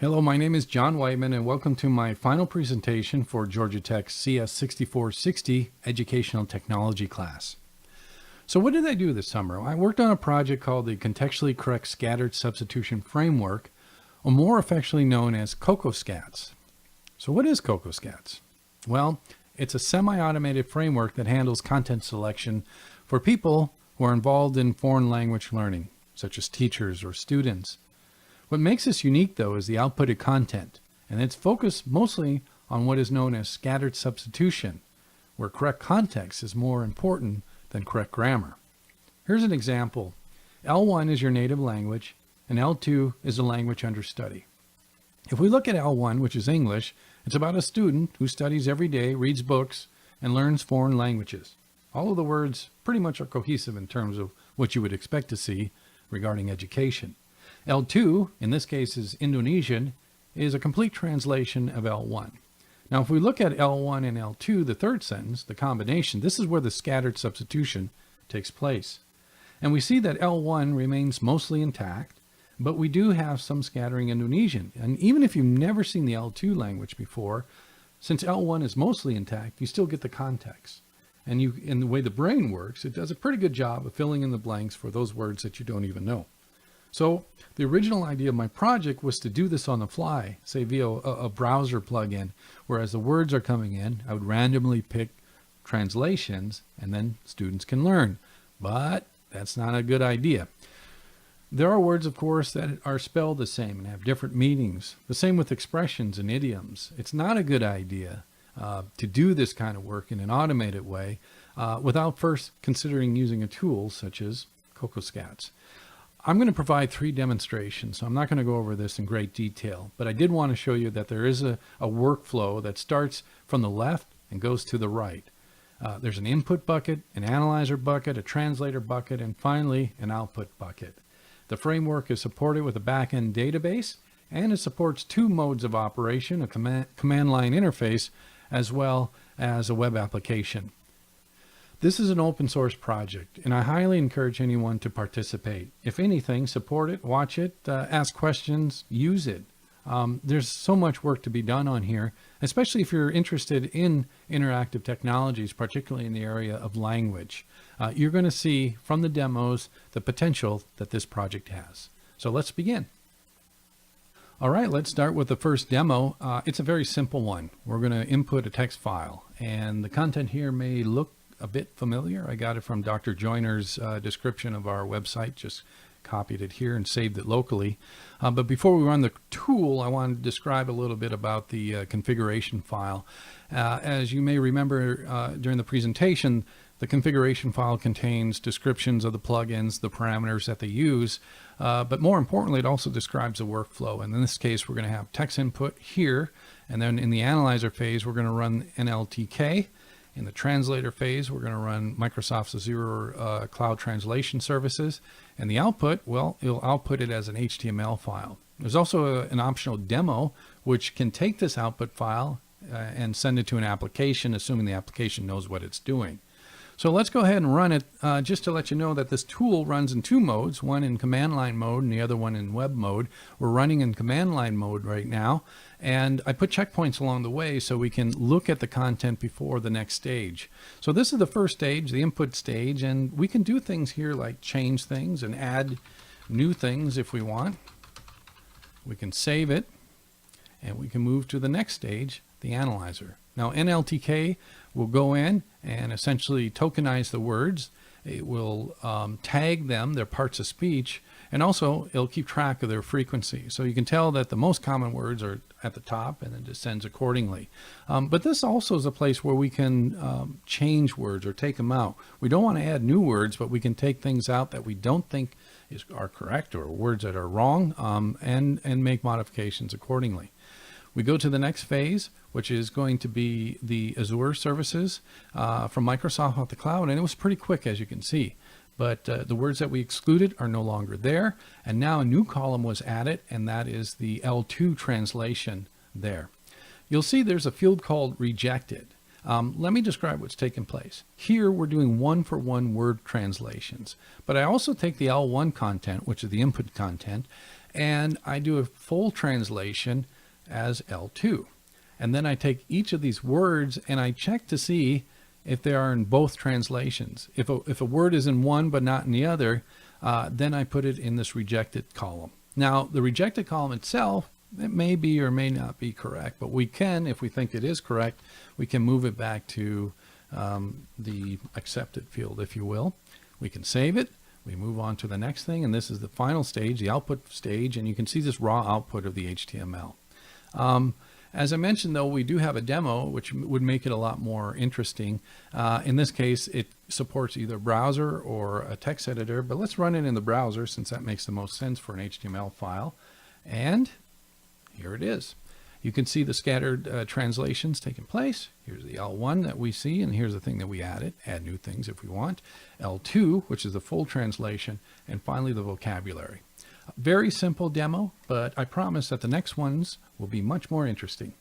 Hello, my name is John Whiteman, and welcome to my final presentation for Georgia Tech's CS6460 Educational Technology class. So what did I do this summer? I worked on a project called the Contextually Correct Scattered Substitution Framework, or more affectionately known as CoCoScatS. So what is CoCoScatS? Well, it's a semi-automated framework that handles content selection for people who are involved in foreign language learning, such as teachers or students. What makes this unique, though, is the outputted content, and it's focused mostly on what is known as scattered substitution, where correct context is more important than correct grammar. Here's an example. L1 is your native language, and L2 is the language under study. If we look at L1, which is English, it's about a student who studies every day, reads books, and learns foreign languages. All of the words pretty much are cohesive in terms of what you would expect to see regarding education. L2, in this case is Indonesian, is a complete translation of L1. Now, if we look at L1 and L2, the third sentence, the combination, this is where the scattered substitution takes place. And we see that L1 remains mostly intact, but we do have some scattering Indonesian. And even if you've never seen the L2 language before, since L1 is mostly intact, you still get the context. And in the way the brain works, it does a pretty good job of filling in the blanks for those words that you don't even know. So the original idea of my project was to do this on the fly, say via a browser plugin, where as the words are coming in, I would randomly pick translations and then students can learn. But that's not a good idea. There are words, of course, that are spelled the same and have different meanings. The same with expressions and idioms. It's not a good idea to do this kind of work in an automated way without first considering using a tool such as CoCoScatS. I'm going to provide 3 demonstrations, so I'm not going to go over this in great detail, but I did want to show you that there is a workflow that starts from the left and goes to the right. There's an input bucket, an analyzer bucket, a translator bucket, and finally an output bucket. The framework is supported with a back-end database, and it supports 2 modes of operation, a command line interface, as well as a web application. This is an open source project, and I highly encourage anyone to participate. If anything, support it, watch it, ask questions, use it. There's so much work to be done on here, especially if you're interested in interactive technologies, particularly in the area of language. You're going to see from the demos the potential that this project has. So let's begin. All right, let's start with the first demo. It's a very simple one. We're going to input a text file, and the content here may look a bit familiar. I got it from Dr. Joyner's description of our website, just copied it here and saved it locally. But before we run the tool, I want to describe a little bit about the configuration file. As you may remember during the presentation, the configuration file contains descriptions of the plugins, the parameters that they use, but more importantly, it also describes a workflow. And in this case, we're going to have text input here, and then in the analyzer phase, we're going to run NLTK. In the translator phase, we're going to run Microsoft's Azure Cloud Translation Services. And the output, well, it'll output it as an HTML file. There's also an optional demo, which can take this output file and send it to an application, assuming the application knows what it's doing. So let's go ahead and run it just to let you know that this tool runs in 2 modes, one in command line mode and the other one in web mode. We're running in command line mode right now, and I put checkpoints along the way so we can look at the content before the next stage. So this is the first stage, the input stage, and we can do things here like change things and add new things if we want. We can save it, and we can move to the next stage, the analyzer. Now NLTK will go in and essentially tokenize the words. It will tag them, their parts of speech, and also it'll keep track of their frequency. So you can tell that the most common words are at the top and it descends accordingly. But this also is a place where we can change words or take them out. We don't want to add new words, but we can take things out that we don't think are correct or words that are wrong and make modifications accordingly. We go to the next phase, which is going to be the Azure services from Microsoft off the cloud, and it was pretty quick, as you can see. But the words that we excluded are no longer there, and now a new column was added, and that is the L2 translation there. You'll see there's a field called rejected. Let me describe what's taking place. Here we're doing one-for-one word translations, but I also take the L1 content, which is the input content, and I do a full translation as L2. And then I take each of these words and I check to see if they are in both translations. If a word is in one but not in the other, then I put it in this rejected column. Now, the rejected column itself, it may be or may not be correct, but we can, if we think it is correct, we can move it back to the accepted field, if you will. We can save it. We move on to the next thing, and this is the final stage, the output stage, and you can see this raw output of the HTML. As I mentioned, though, we do have a demo, which would make it a lot more interesting. In this case, it supports either browser or a text editor, but let's run it in the browser since that makes the most sense for an HTML file. And here it is. You can see the scattered translations taking place. Here's the L1 that we see, and here's the thing that we added. Add new things if we want. L2, which is the full translation, and finally the vocabulary. Very simple demo, but I promise that the next ones will be much more interesting.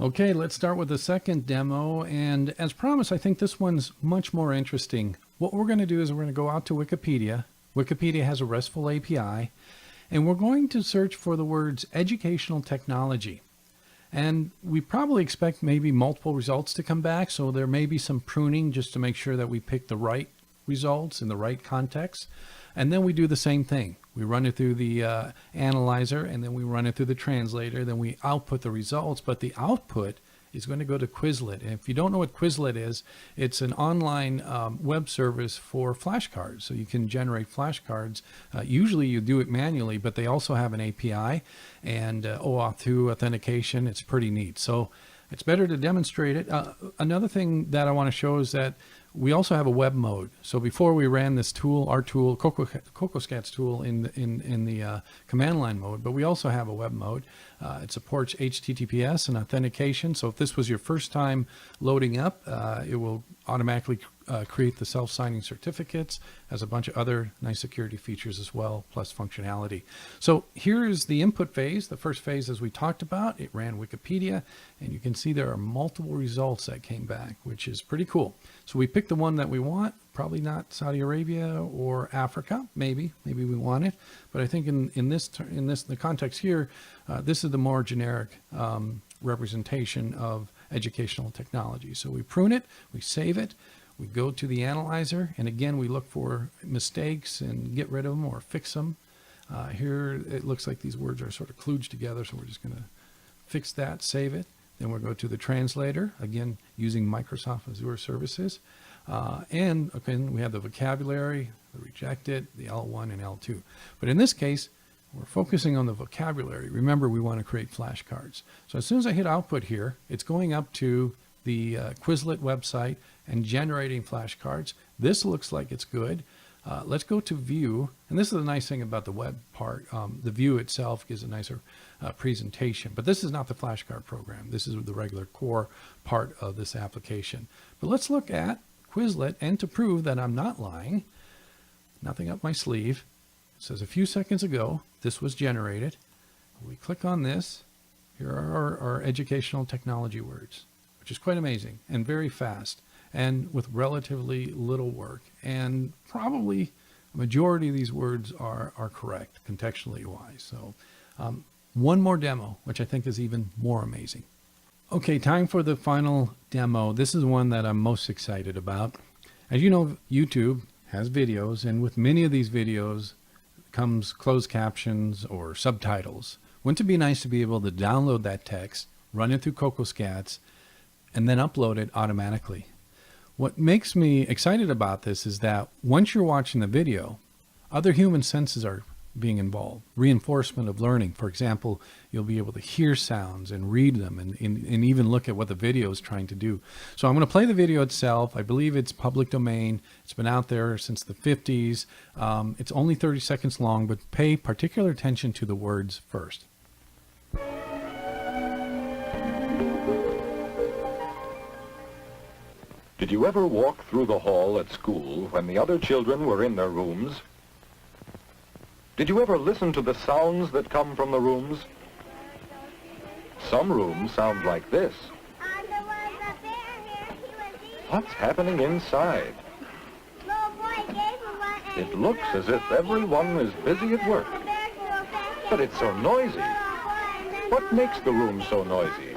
Okay, let's start with the second demo, and as promised, I think this one's much more interesting. What we're going to do is we're going to go out to Wikipedia. Wikipedia has a RESTful API, and we're going to search for the words educational technology. And we probably expect maybe multiple results to come back, so there may be some pruning just to make sure that we pick the right results in the right context. And then we do the same thing. We run it through the analyzer, and then we run it through the translator, then we output the results, but the output is going to go to Quizlet. And if you don't know what Quizlet is, it's an online web service for flashcards. So you can generate flashcards. Usually you do it manually, but they also have an API and OAuth 2 authentication. It's pretty neat. So it's better to demonstrate it. Another thing that I want to show is that we also have a web mode. So before we ran this tool, our tool, CoCoScatS tool in the command line mode, but we also have a web mode. It supports HTTPS and authentication. So if this was your first time loading up, it will automatically create the self-signing certificates, has a bunch of other nice security features as well, plus functionality. So here is the input phase. The first phase, as we talked about, it ran Wikipedia, and you can see there are multiple results that came back, which is pretty cool. So we picked the one that we want, probably not Saudi Arabia or Africa, maybe we want it, but I think in the context here, this is the more generic representation of educational technology. So we prune it, we save it, we go to the analyzer, and again we look for mistakes and get rid of them or fix them. Here it looks like these words are sort of kludged together, so we're just going to fix that, save it. Then we'll go to the translator, again using Microsoft Azure services. And again, we have the vocabulary, the rejected, the L1 and L2. But in this case, we're focusing on the vocabulary. Remember, we want to create flashcards. So as soon as I hit output here, it's going up to the Quizlet website and generating flashcards. This looks like it's good. Let's go to view. And this is the nice thing about the web part. The view itself gives a nicer presentation. But this is not the flashcard program. This is the regular core part of this application. But let's look at Quizlet, and to prove that I'm not lying, nothing up my sleeve, it says a few seconds ago this was generated. We click on this. Here are our educational technology words, which is quite amazing and very fast and with relatively little work. And probably a majority of these words are correct contextually wise. So one more demo, which I think is even more amazing. Okay, time for the final demo. This is one that I'm most excited about. As you know, YouTube has videos, and with many of these videos comes closed captions or subtitles. Wouldn't it be nice to be able to download that text, run it through CoCoScatS, and then upload it automatically? What makes me excited about this is that once you're watching the video, other human senses are being involved. Reinforcement of learning. For example, you'll be able to hear sounds and read them and even look at what the video is trying to do. So I'm going to play the video itself. I believe it's public domain. It's been out there since the 50s. It's only 30 seconds long, but pay particular attention to the words first. Did you ever walk through the hall at school when the other children were in their rooms? Did you ever listen to the sounds that come from the rooms? Some rooms sound like this. What's happening inside? It looks as if everyone is busy at work. But it's so noisy. What makes the room so noisy?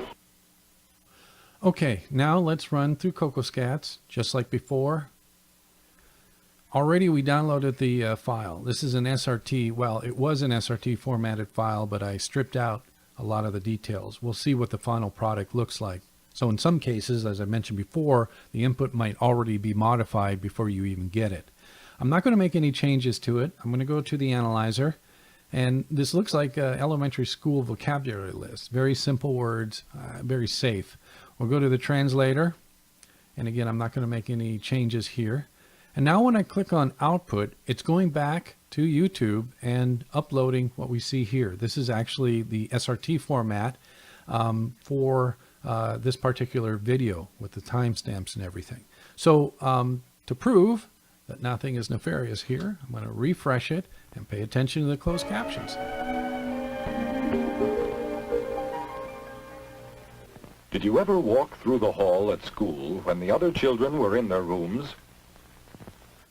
Okay, now let's run through CoCoScatS just like before. Already we downloaded the file. This is an SRT. Well, it was an SRT formatted file, but I stripped out a lot of the details. We'll see what the final product looks like. So in some cases, as I mentioned before, the input might already be modified before you even get it. I'm not going to make any changes to it. I'm going to go to the analyzer, and this looks like an elementary school vocabulary list. Very simple words, very safe. We'll go to the translator, and again, I'm not going to make any changes here. And now when I click on output, it's going back to YouTube and uploading what we see here. This is actually the SRT format for this particular video with the timestamps and everything. So to prove that nothing is nefarious here, I'm going to refresh it and pay attention to the closed captions. Did you ever walk through the hall at school when the other children were in their rooms?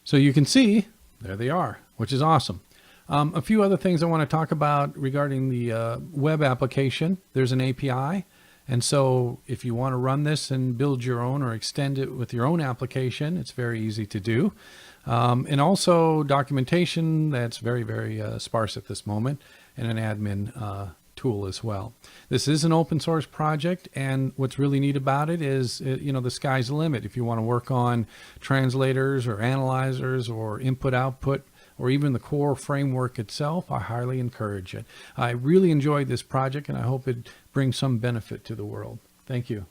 So you can see, there they are, which is awesome. A few other things I want to talk about regarding the web application. There's an API. And so if you want to run this and build your own or extend it with your own application, it's very easy to do. And also documentation that's very, very sparse at this moment, and an admin tool as well. This is an open source project, and what's really neat about it is, you know, the sky's the limit. If you want to work on translators or analyzers or input output, or even the core framework itself, I highly encourage it. I really enjoyed this project, and I hope it brings some benefit to the world. Thank you.